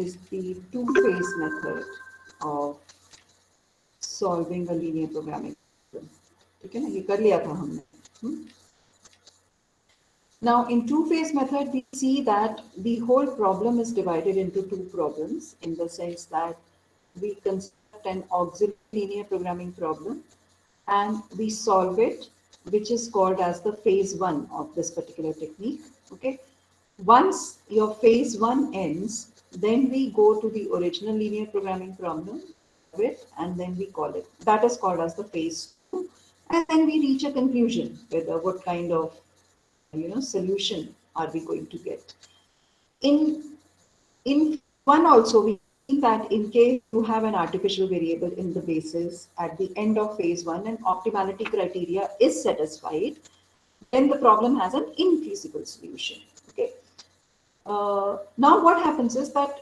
is the two-phase method of solving a linear programming problem. ठीक है ना, ये कर लिया था हमने. Now, in two-phase method, we see that the whole problem is divided into two problems in the sense that we construct an auxiliary linear programming problem and we solve it, which is called as the phase one of this particular technique. Okay. Once your phase one ends, then we go to the original linear programming problem and then we call it. That is called as the phase two. And then we reach a conclusion whether what kind of solution are we going to get. In one also we see that in case you have an artificial variable in the basis at the end of phase one and optimality criteria is satisfied, then the problem has an infeasible solution. Okay. Now what happens is that,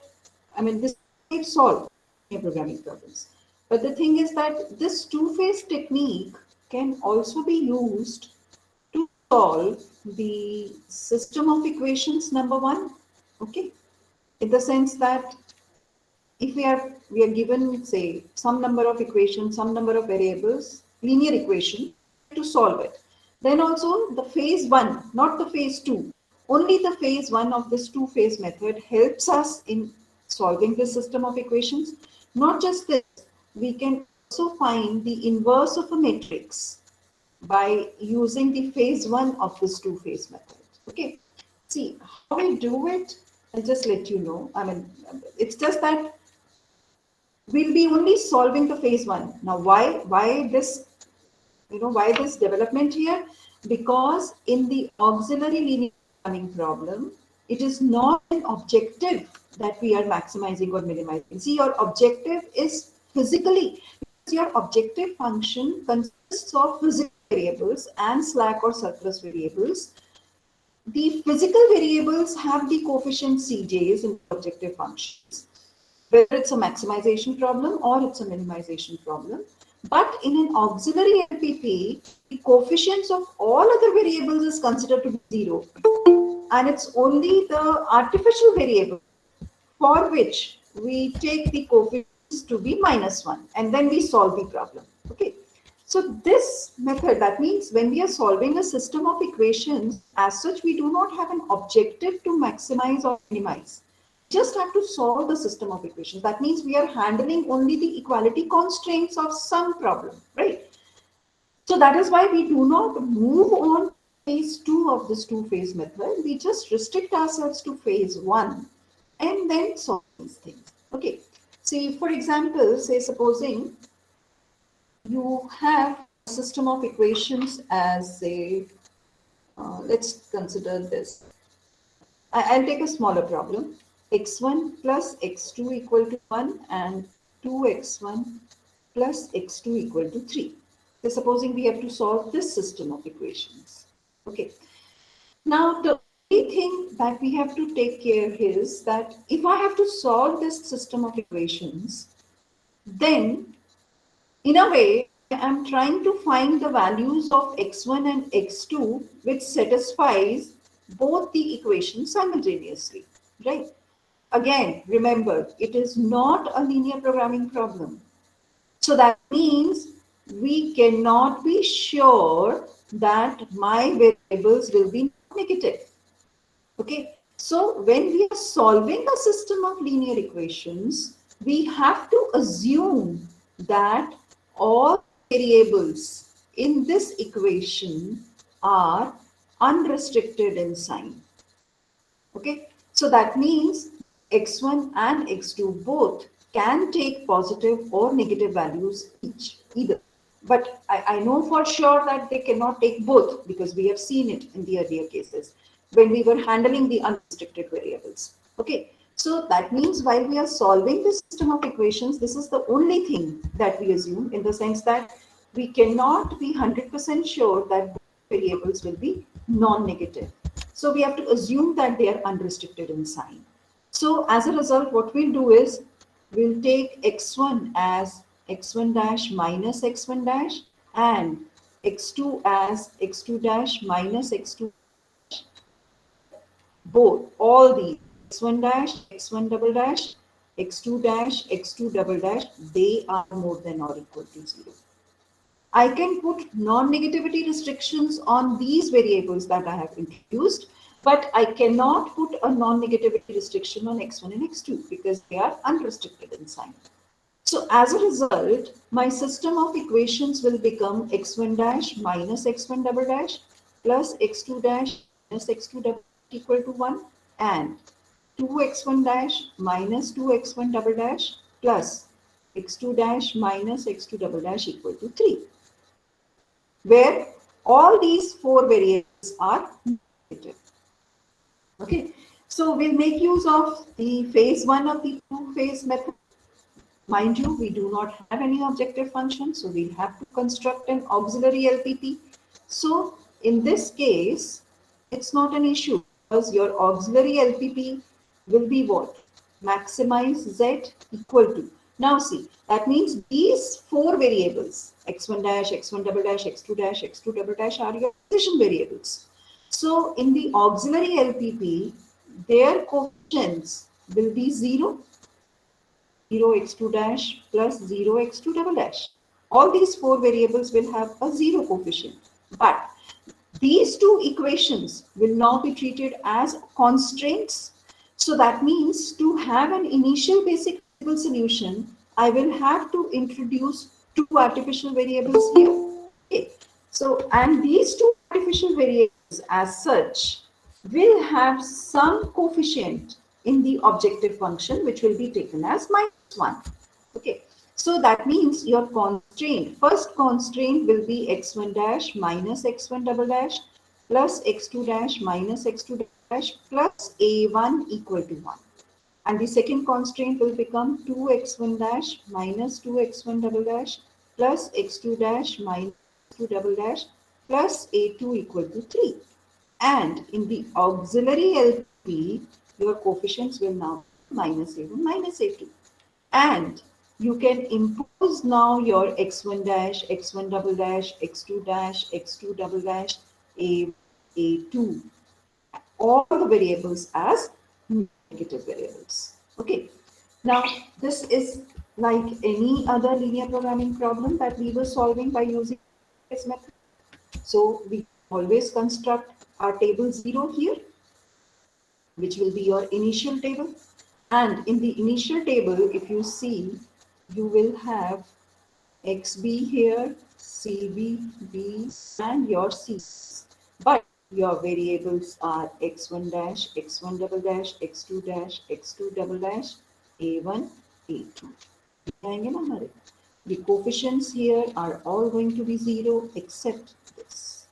this might solve programming problems. But the thing is that this two-phase technique can also be used to solve the system of equations number one. Okay. In the sense that if we are given, say, some number of equations, some number of variables, linear equation to solve it. Then also the phase one, not the phase two, only the phase one of this two-phase method helps us in solving this system of equations. Not just this, we can also find the inverse of a matrix by using the phase one of this two-phase method. Okay. See, how we do it, I'll just let you know. It's just that we'll be only solving the phase one. Now, why this, why this development here? Because in the auxiliary linear programming problem, it is not an objective that we are maximizing or minimizing. See, your objective is physically, your objective function consists of physical variables and slack or surplus variables. The physical variables have the coefficient Cj's in the objective functions, whether it's a maximization problem or it's a minimization problem. But in an auxiliary LPP, the coefficients of all other variables is considered to be 0. And it's only the artificial variable for which we take the coefficients to be -1 and then we solve the problem. Okay. So this method, that means when we are solving a system of equations, as such, we do not have an objective to maximize or minimize. We just have to solve the system of equations. That means we are handling only the equality constraints of some problem, right? So that is why we do not move on phase two of this two-phase method. We just restrict ourselves to phase one and then solve these things. Okay. See, for example, say supposing you have a system of equations as a, let's consider this. I'll take a smaller problem. X1 plus x2 equal to 1 and 2x1 plus x2 equal to 3. So supposing we have to solve this system of equations. Okay. Now the only thing that we have to take care is that if I have to solve this system of equations, then in a way, I am trying to find the values of x1 and x2 which satisfies both the equations simultaneously, right? Again, remember, it is not a linear programming problem. So that means we cannot be sure that my variables will be negative. Okay, so when we are solving a system of linear equations, we have to assume that all variables in this equation are unrestricted in sign. Okay, so that means x1 and x2 both can take positive or negative values either. But I know for sure that they cannot take both because we have seen it in the earlier cases when we were handling the unrestricted variables. Okay, so that means while we are solving the system of equations, this is the only thing that we assume, in the sense that we cannot be 100% sure that both variables will be non-negative. So we have to assume that they are unrestricted in sign. So as a result, what we'll do is we'll take x1 as x1 dash minus x1 dash and x2 as x2 dash minus x2 dash. Both, all these x1 dash, x1 double dash x2 dash, x2 double dash, they are more than or equal to 0. I can put non-negativity restrictions on these variables that I have introduced, but I cannot put a non-negativity restriction on x1 and x2 because they are unrestricted in sign. So as a result, my system of equations will become x1 dash minus x1 double dash plus x2 dash minus x2 double dash equal to 1 and 2x1 dash minus 2x1 double dash plus x2 dash minus x2 double dash equal to 3, where all these four variables are negative. Okay, so we'll make use of the phase 1 of the two-phase method. Mind you, we do not have any objective function, so we'll have to construct an auxiliary LPP. So in this case, it's not an issue because your auxiliary LPP will be what? Maximize Z equal to. Now see, that means these four variables, x1 dash, x1 double dash, x2 dash, x2 double dash are your decision variables. So in the auxiliary LPP, their coefficients will be 0, 0 x2 dash plus 0 x2 double dash. All these four variables will have a 0 coefficient. But these two equations will now be treated as constraints. So that means to have an initial basic variable solution, I will have to introduce two artificial variables here. Okay. So, and these two artificial variables as such will have some coefficient in the objective function which will be taken as -1. Okay. So that means your constraint, first constraint will be x1 dash minus x1 double dash plus x2 dash minus x2 dash plus a1 equal to 1. And the second constraint will become 2x1 dash minus 2x1 double dash plus x2 dash minus x2 double dash plus a2 equal to 3. And in the auxiliary LP, your coefficients will now be minus a1 minus a2. And you can impose now your x1 dash, x1 double dash, x2 dash, x2 double dash, a2, all the variables as negative variables. Okay. Now, this is like any other linear programming problem that we were solving by using this method. So we always construct our table 0 here, which will be your initial table. And in the initial table, if you see, you will have XB here, CB, B, and your C. But your variables are x1 dash, x1 double dash, x2 dash, x2 double dash, a1, a2. The coefficients here are all going to be 0 except this.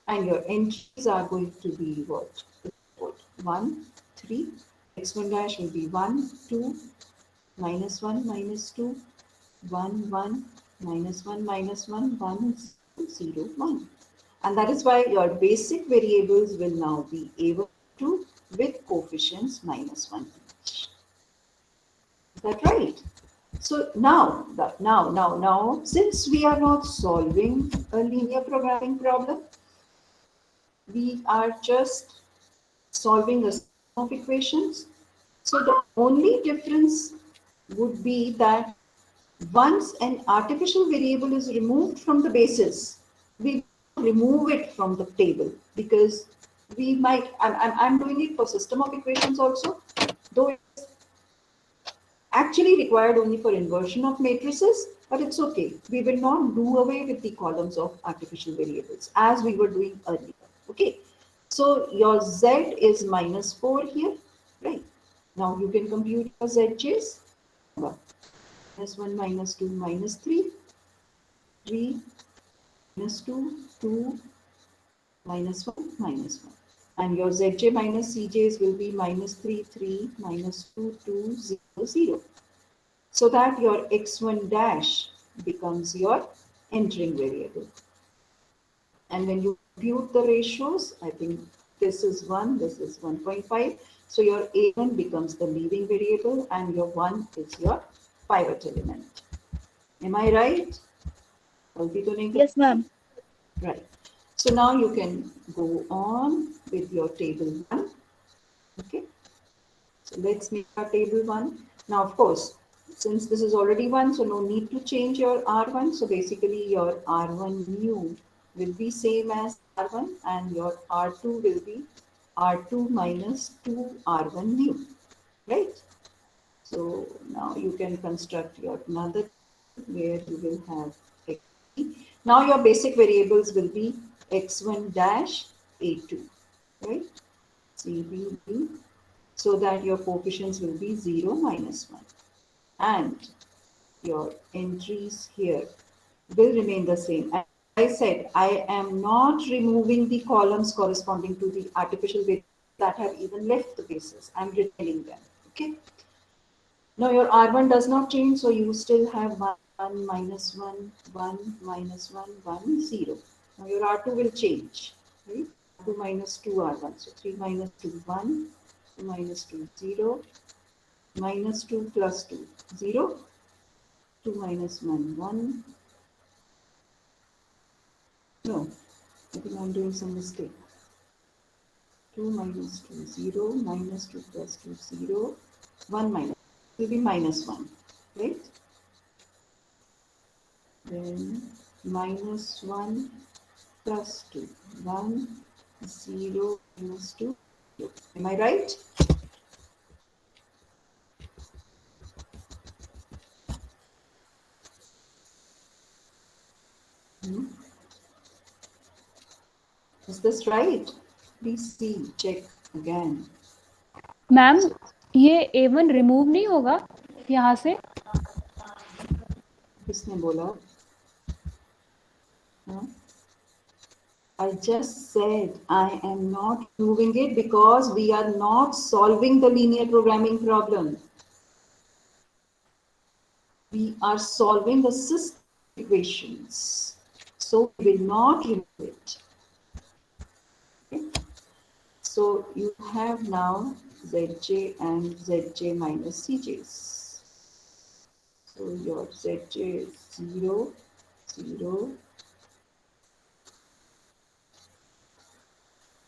And your entries are going to be what? 1, 3. x1 dash will be 1, 2, minus 1, minus 2, 1, 1, minus 1, minus 1, 1, 0, 1. And that is why your basic variables will now be a1, 2 with coefficients minus 1 each. Is that right? So now, since we are not solving a linear programming problem, we are just solving a system of equations. So the only difference would be that once an artificial variable is removed from the basis, we remove it from the table because we might, I'm doing it for system of equations also, though it's actually required only for inversion of matrices, but it's okay. We will not do away with the columns of artificial variables as we were doing earlier. Okay. So your Z is minus 4 here, right? Now you can compute your ZJs. Minus 1, minus 2, minus 3, 3, minus 2, 2, minus 1, minus 1. And your Zj minus Cjs will be minus 3, 3, minus 2, 2, 0, 0. So that your x1 dash becomes your entering variable. And when you compute the ratios, I think this is 1, this is 1.5. So your a1 becomes the leading variable and your 1 is your pivot element. Am I right? Yes, ma'am. Right. So now you can go on with your table 1. Okay. So let's make our table 1. Now, of course, since this is already 1, so no need to change your R1. So basically your R1 new will be same as R1 and your R2 will be R2 minus 2 R1 new, right? So now you can construct your another where you will have x3. Now your basic variables will be x1 dash a2, right? CBD, so that your coefficients will be 0, minus 1. And your entries here will remain the same. As I said, I am not removing the columns corresponding to the artificial variables that have even left the basis. I'm retaining them. Okay. Now your R1 does not change, so you still have 1, minus 1, 1, minus 1, 1, 0. Now your R2 will change, right? 2 minus 2 R1. So 3 minus 2, 1, 2 minus 2, 0, minus 2 plus 2, 0, 2 minus 1, 1. No, I think I'm doing some mistake. 2 minus 2, 0, minus 2 plus 2, 0, 1 minus, will be minus 1, right? Then minus 1 plus 2, 1, 0, minus 2, 2. Am I right? Hmm? Is this right? Please see, check again. Ma'am ये A1 remove नहीं होगा यहाँ से? किसने बोला? हाँ? I just said I am not moving it because we are not solving the linear programming problem. We are solving the system equations. So we will not remove it. Okay. So you have now Zj and Zj minus Cj's. So your Zj is 0, 0,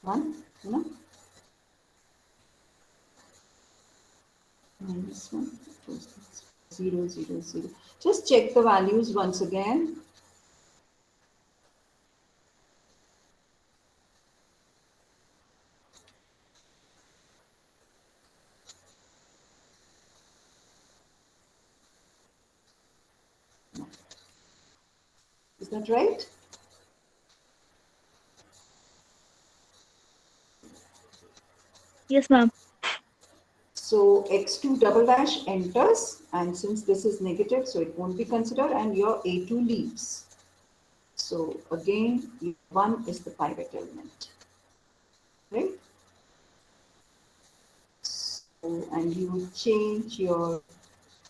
1, you know? Minus 1, 0, 0, 0. Just check the values once again. Is that right? Yes, ma'am. So x2 double dash enters, and since this is negative, so it won't be considered, and your a2 leaves. So again, 1 is the pivot element, right? So, and you change your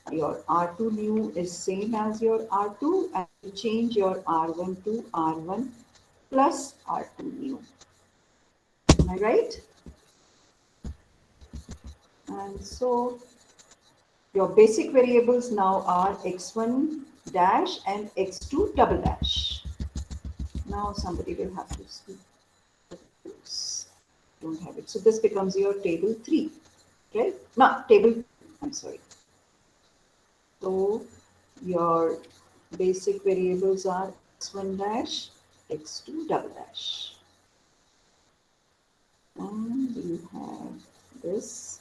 R2 new is same as your R2, and you change your R1 to R1 plus R2 new. Am I right? And so your basic variables now are x1 dash and x2 double dash. Now somebody will have to speak. Don't have it. So this becomes your table 3, right? No, table, I'm sorry. So your basic variables are x1 dash, x2 double dash. And you have this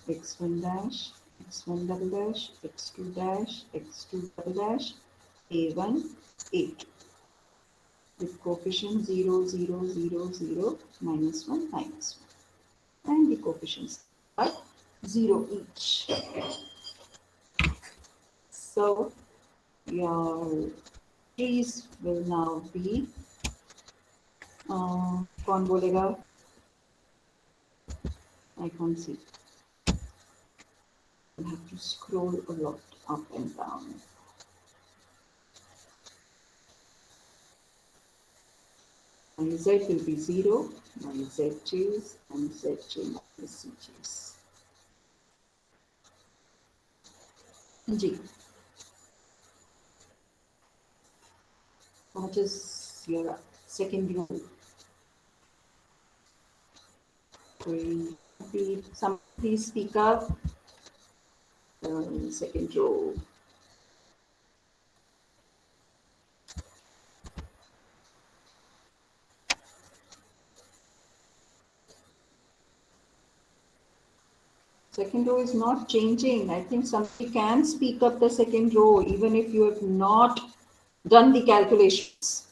x1 dash, x1 double dash, x2 dash, x2 double dash, a1, a2 with coefficient 0, 0, 0, 0, minus 1, minus 1. And the coefficients are 0 each. So your trees will now be, कौन बोलेगा? I can't see. I have to scroll a lot up and down. My z will be 0, my zj's and zj minus cj's. G. What is your second rule? Some please speak up. second row. Second row is not changing. I think somebody can speak up the second row even if you have not done the calculations.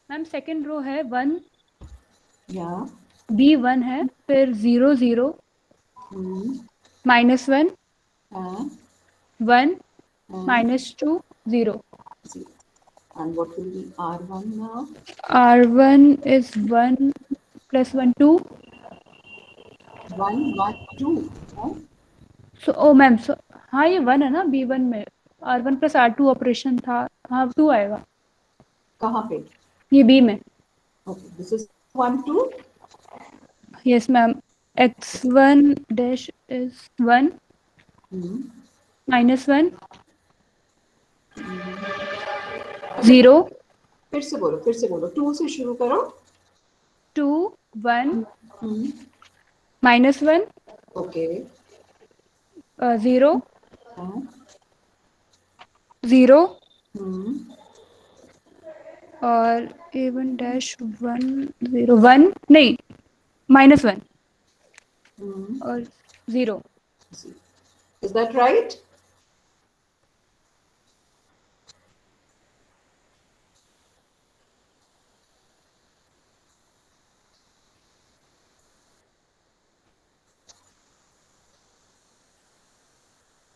Ma'am second row है 1, Yeah. B1 है, फिर 0 0 -1 And 1 -2 0. see. And what will be R1 now? R1 is 1 + 1 2. 1, 1, 2. Huh? So O ma'am, सो हाँ ये 1 है ना B1 में, R1 + R2 operation था, हाँ 2 आएगा कहाँ पे? ये B में. Okay, this is 1, 2. Yes ma'am. x1 dash is 1 -1 0 फिर से बोलो 2 से शुरू करो. 2 1 -1 Okay. 0 हाँ. 0 और A1 डैश 1 0 1 नहीं -1 और 0. Is that right?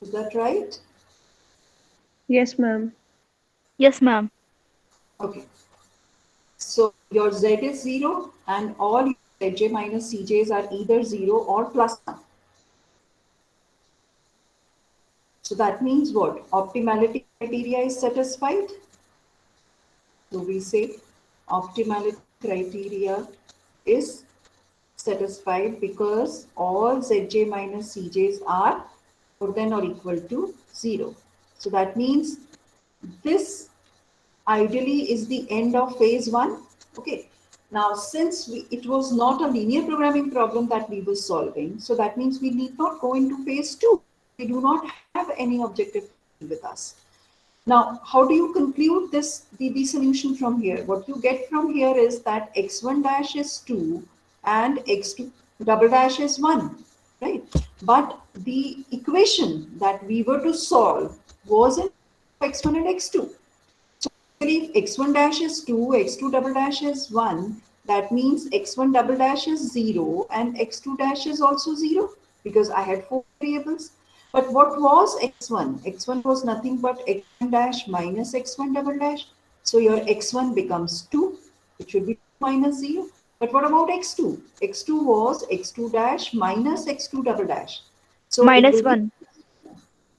Is that right? Yes, ma'am. Yes, ma'am. Okay. So your Z is 0 and all your Zj minus Cjs are either 0 or +1. So that means what? Optimality criteria is satisfied. So we say optimality criteria is satisfied because all Zj minus Cjs are more than or equal to 0. So that means this ideally is the end of phase 1. Okay. Now, since it was not a linear programming problem that we were solving, so that means we need not go into phase 2. We do not have any objective with us. Now, how do you conclude this, the solution from here? What you get from here is that x1 dash is 2 and x2 double dash is 1, right? But the equation that we were to solve was in x1 and x2. So if x1 dash is 2, x2 double dash is 1, that means x1 double dash is 0 and x2 dash is also 0 because I had 4 variables. But what was x1? x1 was nothing but x1 dash minus x1 double dash. So your x1 becomes 2. It should be minus 0. But what about x2? x2 was x2 dash minus x2 double dash. So -1.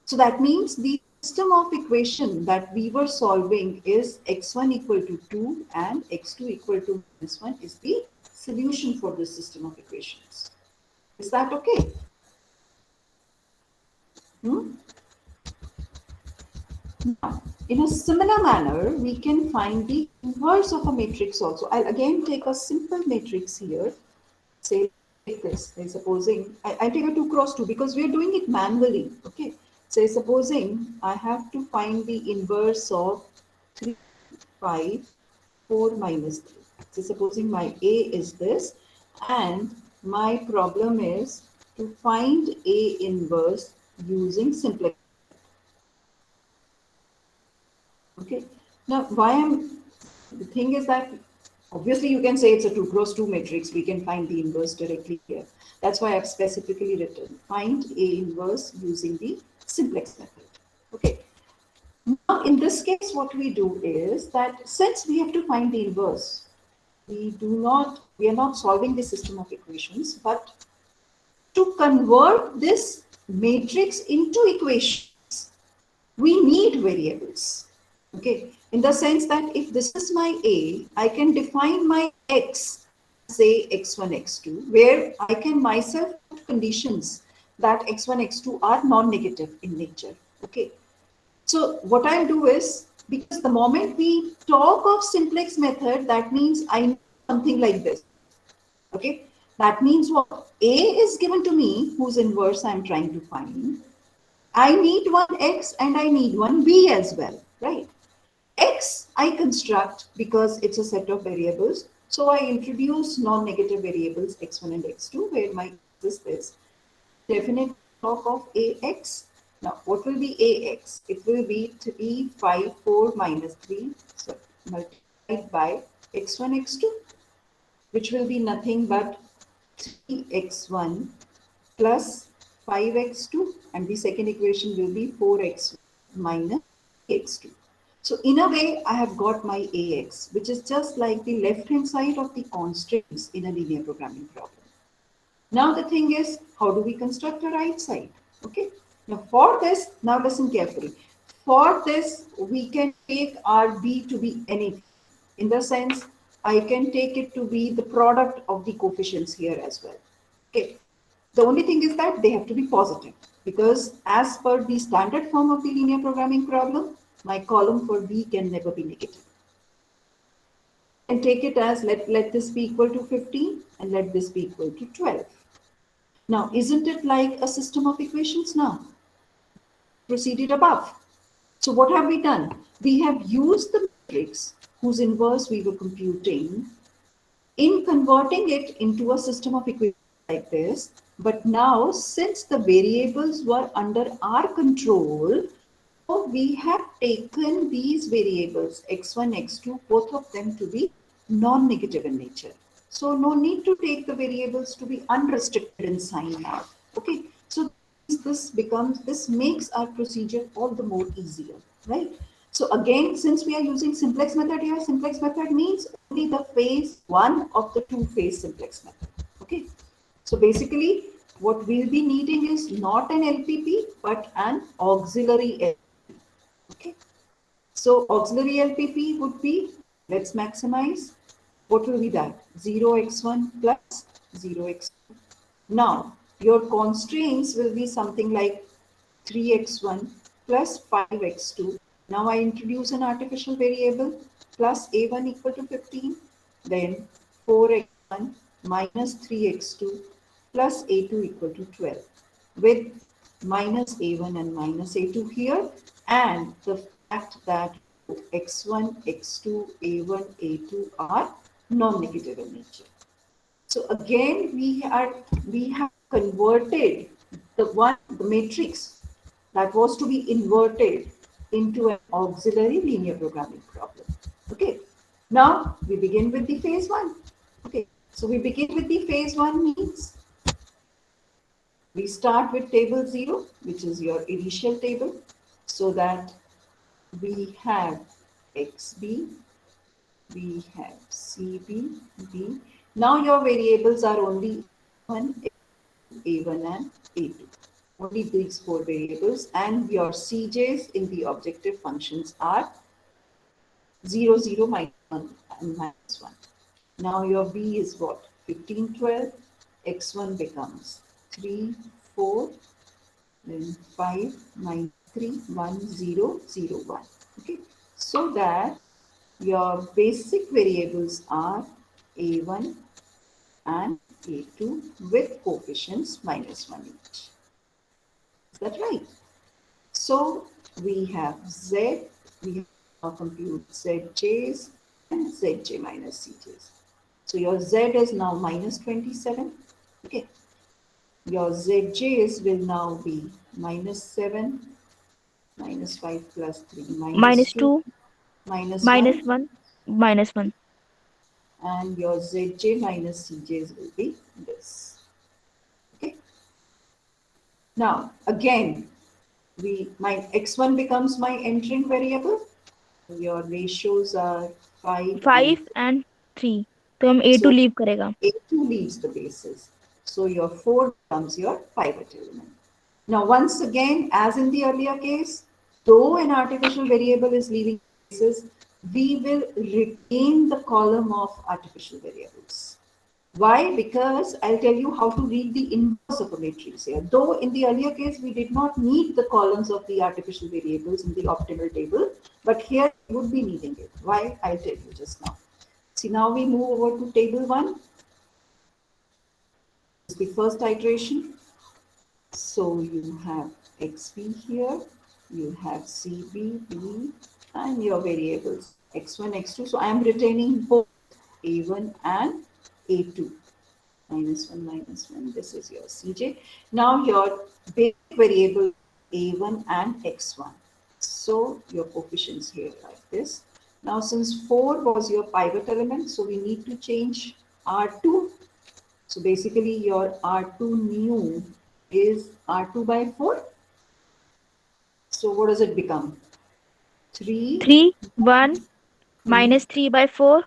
So that means the system of equation that we were solving is x1 equal to 2 and x2 equal to -1 is the solution for this system of equations. Is that okay? Now, in a similar manner, we can find the inverse of a matrix also. I'll again take a simple matrix here. Say like this. Say supposing I take a 2 cross 2 because we're doing it manually. Okay. Say supposing I have to find the inverse of 3, 5, 4 minus 3. So supposing my A is this and my problem is to find A inverse using simplex. Okay. Now, the thing is that obviously you can say it's a 2 cross 2 matrix. We can find the inverse directly here. That's why I've specifically written find A inverse using the simplex method. Okay. Now, in this case, what we do is that since we have to find the inverse, we are not solving the system of equations, but to convert this matrix into equations, we need variables. Okay, in the sense that if this is my A, I can define my X, say X1, X2, where I can myself put conditions that X1, X2 are non-negative in nature. Okay, so what I'll do is, because the moment we talk of simplex method, that means I need something like this. Okay, That means what? A is given to me, whose inverse I'm trying to find. I need one X and I need one B as well, right? X I construct because it's a set of variables. So I introduce non-negative variables X1 and X2, where my X is this definite block of AX. Now, what will be AX? It will be 3, 5, 4 minus 3, so multiplied by X1, X2, which will be nothing but 3x1 plus 5x2, and the second equation will be 4x minus x2. So in a way, I have got my AX, which is just like the left-hand side of the constraints in a linear programming problem. Now the thing is, how do we construct the right side? Okay. Now for this, now listen carefully. For this, we can take our B to be anything. In the sense, I can take it to be the product of the coefficients here as well. Okay. The only thing is that they have to be positive, because as per the standard form of the linear programming problem, my column for B can never be negative. And take it as let this be equal to 15 and let this be equal to 12. Now, isn't it like a system of equations now? Proceeded above. So what have we done? We have used the matrix whose inverse we were computing in converting it into a system of equations like this. But now, since the variables were under our control, so we have taken these variables, x1, x2, both of them to be non-negative in nature. So no need to take the variables to be unrestricted in sign now. Okay, so this makes our procedure all the more easier, right? So again, since we are using simplex method here, simplex method means only the phase one of the two-phase simplex method. Okay, so basically what we'll be needing is not an LPP but an auxiliary LPP. Okay, so auxiliary LPP would be, let's maximize, what will be that? 0x1 plus 0x2. Now, your constraints will be something like 3x1 plus 5x2. Now I introduce an artificial variable plus a1 equal to 15, then 4x1 minus 3x2 plus a2 equal to 12, with minus a1 and minus a2 here, and the fact that x1, x2, a1, a2 are non-negative in nature. So again, we have converted the matrix that was to be inverted into an auxiliary linear programming problem. Okay. Now we begin with the phase one. Okay. So we begin with the phase one means we start with table 0, which is your initial table, so that we have XB, we have CB, B. Now your variables are only A1 and A2. Only these four variables, and your CJs in the objective functions are 0, 0, minus 1 and minus 1. Now your B is what? 15, 12. X1 becomes 3, 4, then 5, minus 3, 1, 0, 0, 1. Okay, so that your basic variables are A1 and A2 with coefficients minus 1 each. Is that right? So we have Z, we have now compute ZJs and ZJ minus CJs. So your Z is now minus 27. Okay. Your ZJs will now be minus 7, minus 5 plus 3, minus 2, minus minus 1, 1, minus 1. and your Zj minus Cjs will be this. Okay. Now again, my x1 becomes my entering variable. Your ratios are 5 5 and 3. तो हम A2 So- leave करेगा. A2 leaves the basis. So your 4 becomes your pivot element. Now once again, as in the earlier case, though an artificial variable is leaving basis, we will retain the column of artificial variables. Why? Because I'll tell you how to read the inverse of a matrix here. Though in the earlier case, we did not need the columns of the artificial variables in the optimal table, but here we would be needing it. Why? I'll tell you just now. See, now we move over to table 1. This is the first iteration. So you have xb here, you have cb, b, and your variables x1, x2. So I am retaining both a1 and a2. -1, this is your Cj. Now your basic variable a1 and x1. So your coefficients here like this. Now since 4 was your pivot element, so we need to change R2. So basically your R2 new is R2 by 4. So what does it become? 3 3, 1, minus 3 by 4,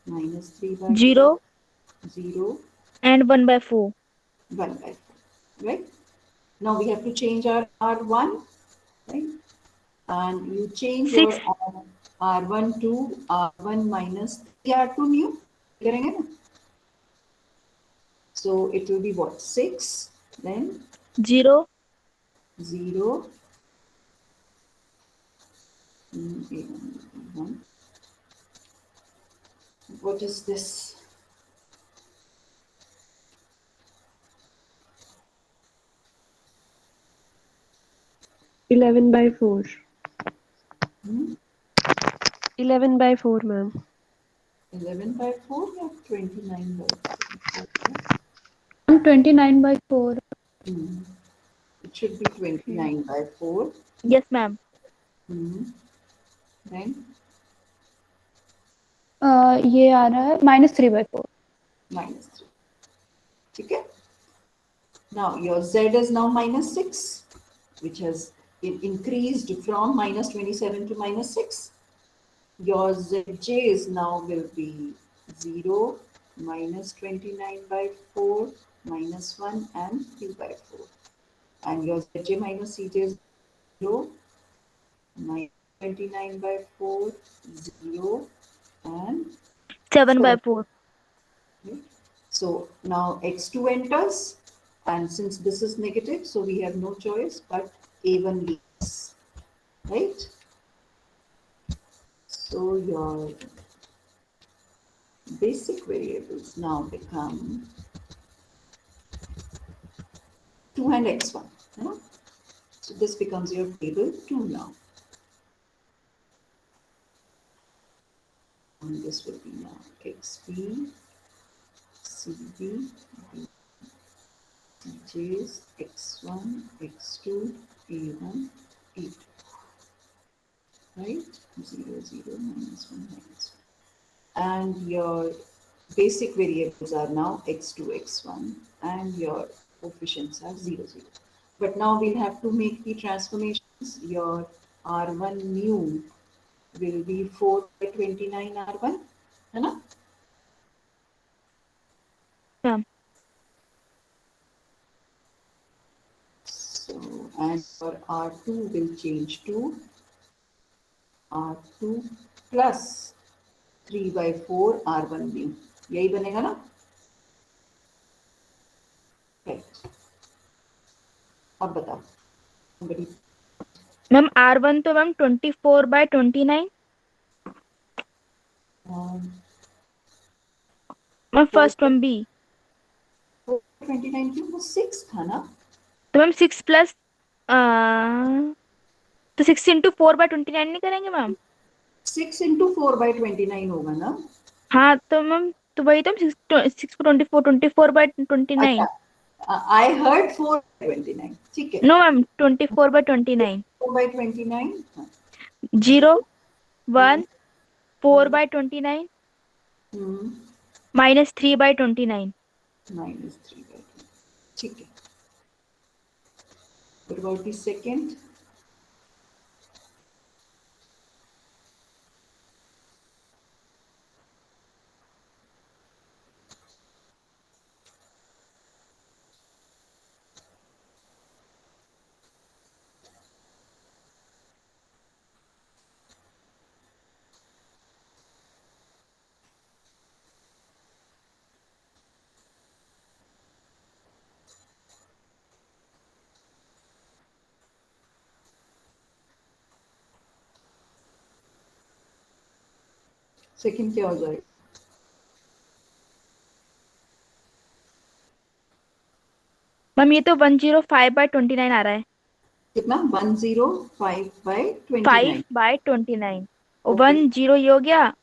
minus 3 by 0, 4, 0, and 1 by 4. 1 by 4, right? Now we have to change our R1, right? And you change 6, your R1 to R1 minus 3 R2 new. करेंगे ना? So it will be what? 6, then 0, 0, A1. What is this? Eleven by 4. Hmm? 11 by 4, ma'am. 11 by 4 or 29 by 4? 129 by 4. Hmm. It should be 29 by 4. yes, ma'am. Hmm. Then ये आ रहा है -3/4. minus 3. Okay. Now your Z is now -6, which has increased from -27 to -6. Your Zj is now will be 0, -29 by 4, -1, and 3 by 4. And your Zj minus Cj is 0, -29 by 4, 0, and 7 by 4. 4. Okay. So now x2 enters, and since this is negative, so we have no choice but a1 leaves, right? So your basic variables now become 2 and x1. Yeah? So this becomes your table 2 now. And this will be now xb, cb, dj's, x1, x2, a1, a2. Right? 0, 0, -1, -1. And your basic variables are now x2, x1, and your coefficients are 0, 0. But now we'll have to make the transformations. Your R1 new will be 4 by 29 R1. है ना? Ma'am. So, and your R2 will change to R2 plus 3 by 4 R1 new. यही बनेगा ना? Right. अब बताओ. Somebody. Ma'am R1 तो ma'am 24 by 29. Ma'am first one B. 29 क्यों? वो 6 था ना? तो मैम 6 प्लस तो 6 इंटू 4 बाय 29 नहीं करेंगे मैम? 6 into 4 by 29 होगा ना? हाँ तो मैम तो वही तो 6 24 बाय 29. अच्छा, I heard 4 by 29. ठीक है. No ma'am 24 by 29. 4 by 29. हाँ. 0 1 4 by 29 Hmm. -3 by 29. Minus 3 by 2. ठीक है. What about the second? Second क्या हो जाएगा? मैम ये तो 105/29 आ रहा है। कितना? 105/29. 5/29 और Okay. 10 ये हो गया।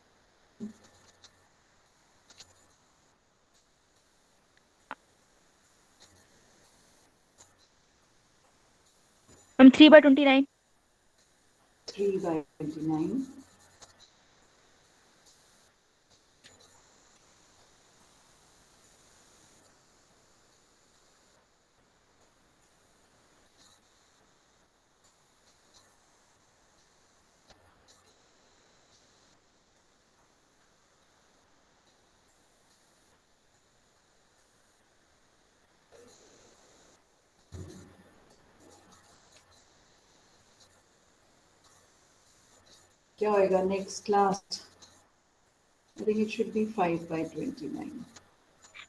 मैम 3/29। 3/29. क्या होएगा next class? I think it should be 5/29.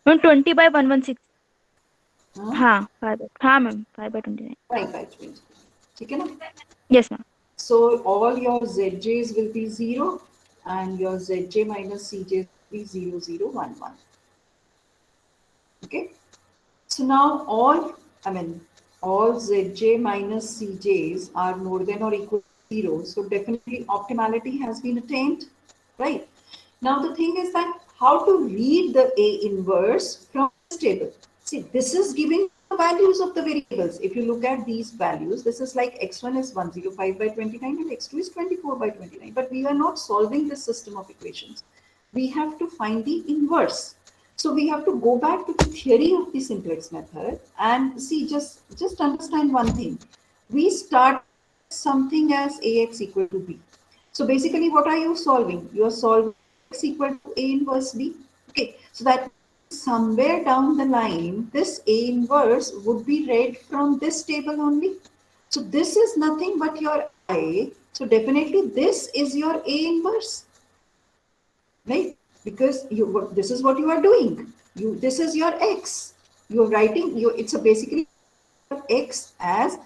Ma'am 20/116। हाँ, हाँ 5 हाँ मैम 5/29। 5/29. ठीक है ना? Yes ma'am. So all your zj's will be 0 and your zj minus cj will be 0, 0, 1, 1. Okay. So now all zj minus cj's are more than or equal to 0. So definitely optimality has been attained, right? Now the thing is that how to read the A inverse from this table. See, this is giving the values of the variables. If you look at these values, this is like x1 is 105/29 and x2 is 24/29. But we are not solving this system of equations. We have to find the inverse. So we have to go back to the theory of the simplex method and see, just understand one thing. We start something as ax equal to b. So basically what are you solving? You are solving x equal to a inverse b. Okay, so that somewhere down the line, this A inverse would be read from this table only. So this is nothing but your I. So definitely this is your A inverse, right? Because this is what you are doing. This is your X. You're writing, it's a basically X as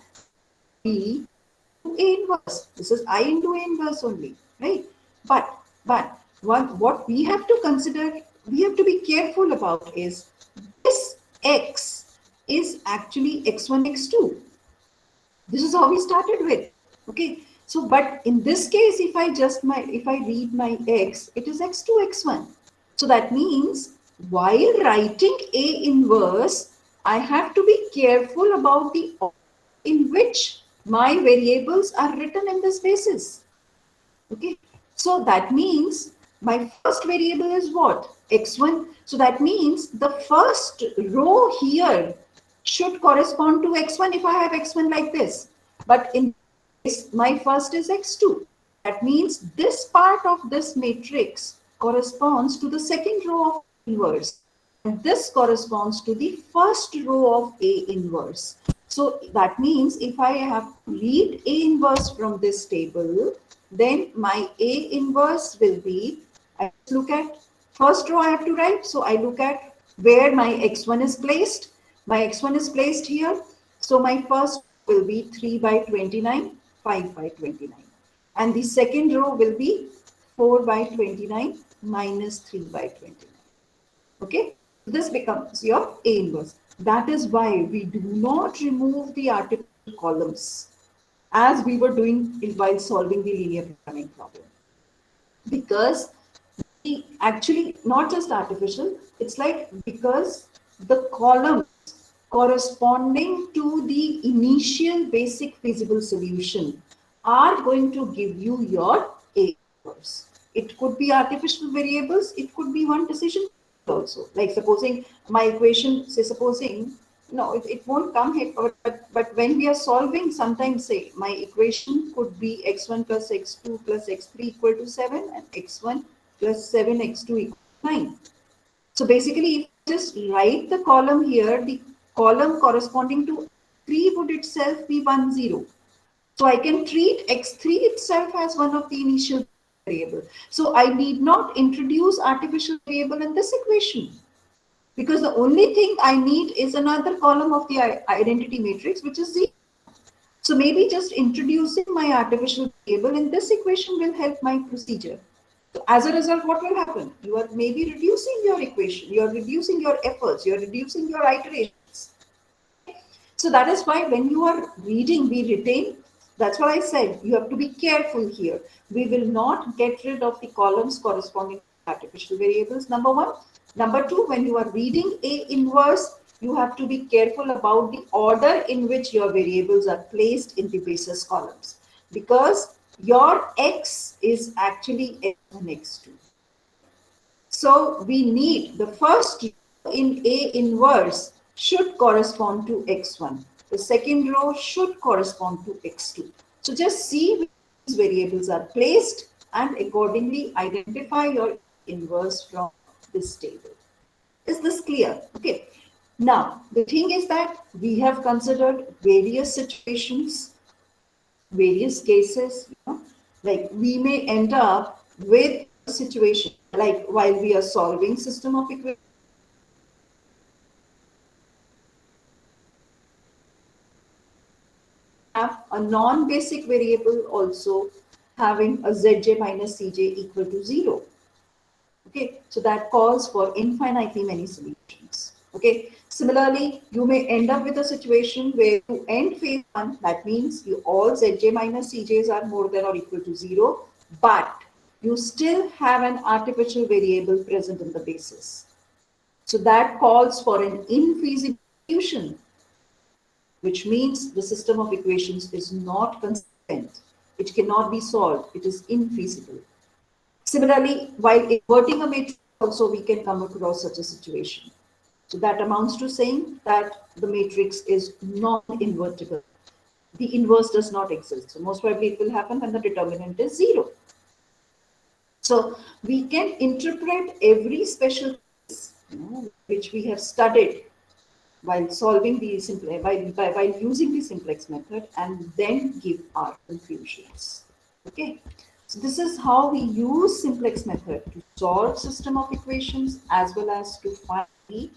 B A inverse. This is I into A inverse only, right? But what we have to consider, we have to be careful about is this X is actually X1, X2. This is how we started with. Okay. So, but in this case, if I read my X, it is X2, X1. So that means while writing A inverse, I have to be careful about the order in which my variables are written in this basis. Okay, so that means my first variable is what? X1. So that means the first row here should correspond to X1 if I have X1 like this. But in this, my first is X2. That means this part of this matrix corresponds to the second row of inverse. And this corresponds to the first row of A inverse. So that means if I have to read A inverse from this table, then my A inverse will be, I look at first row I have to write. So I look at where my X1 is placed. My X1 is placed here. So my first will be 3/29, 5/29. And the second row will be 4/29 minus 3/29. Okay, this becomes your A inverse. That is why we do not remove the artificial columns as we were doing while solving the linear programming problem. Because actually not just artificial, it's like because the columns corresponding to the initial basic feasible solution are going to give you your A inverse. It could be artificial variables, it could be one decision also. Like supposing my equation, say supposing, no, it won't come here, but when we are solving, sometimes say my equation could be x1 plus x2 plus x3 equal to 7 and x1 plus 7 x2 equal to 9. So basically, if I just write the column here, the column corresponding to 3 would itself be 1, 0. So I can treat x3 itself as one of the initial variable. So I need not introduce artificial variable in this equation, because the only thing I need is another column of the identity matrix, which is 0. So maybe just introducing my artificial variable in this equation will help my procedure. So as a result, what will happen? You are maybe reducing your equation, you are reducing your efforts, you are reducing your iterations. So that is why when you are reading, we retain. That's what I said. You have to be careful here. We will not get rid of the columns corresponding to artificial variables, number one. Number two, when you are reading A inverse, you have to be careful about the order in which your variables are placed in the basis columns, because your X is actually X1, X2. So we need the first row in A inverse should correspond to X1. The second row should correspond to X2. So just see where these variables are placed and accordingly identify your inverse from this table. Is this clear? Okay. Now, the thing is that we have considered various situations, various cases, like we may end up with a situation like while we are solving system of equations, have a non-basic variable also having a zj minus cj equal to 0. Okay, so that calls for infinitely many solutions. Okay, similarly, you may end up with a situation where you end phase 1, that means you all zj minus cj's are more than or equal to 0, but you still have an artificial variable present in the basis. So that calls for an infeasible solution, which means the system of equations is not consistent. It cannot be solved. It is infeasible. Similarly, while inverting a matrix also we can come across such a situation. So that amounts to saying that the matrix is non-invertible. The inverse does not exist. So most probably it will happen when the determinant is 0. So we can interpret every special case, which we have studied while solving the while using the simplex method, and then give our conclusions. Okay. So this is how we use simplex method to solve system of equations as well as to find the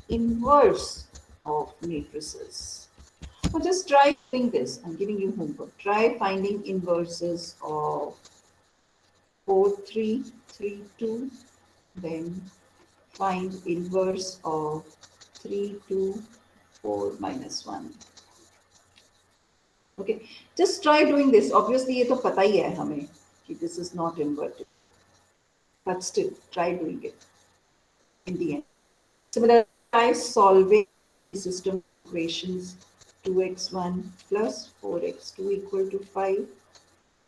inverse of matrices. So just try doing this. I'm giving you homework. Try finding inverses of 4, 3, 3, 2. Then find inverse of 3, 2, 4, minus 1. Okay. Just try doing this. Obviously, ये तो पता ही है हमें कि this is not inverted. But still, try doing it in the end. Similarly, try solving the system equations 2x1 plus 4x2 equal to 5,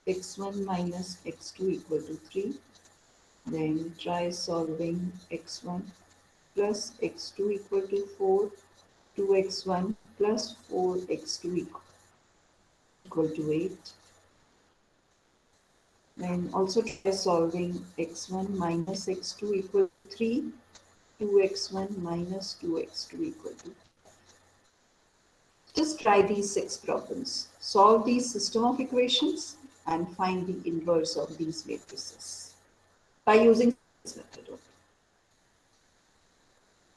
x1 minus x2 equal to 3. Then try solving x1 plus x2 equal to 4, 2x1 plus 4x2 equal to 8. Then also try solving x1 minus x2 equal to 3, 2x1 minus 2x2 equal to. Just try these 6 problems. Solve these system of equations and find the inverse of these matrices by using this method.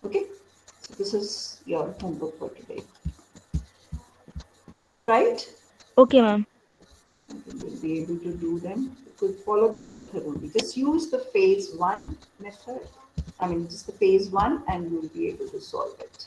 Okay, so this is your homework for today. Right? Okay, ma'am. I think you'll be able to do them. You could follow the method only. Just use the phase 1 method. I mean, just the phase 1 and you'll be able to solve it.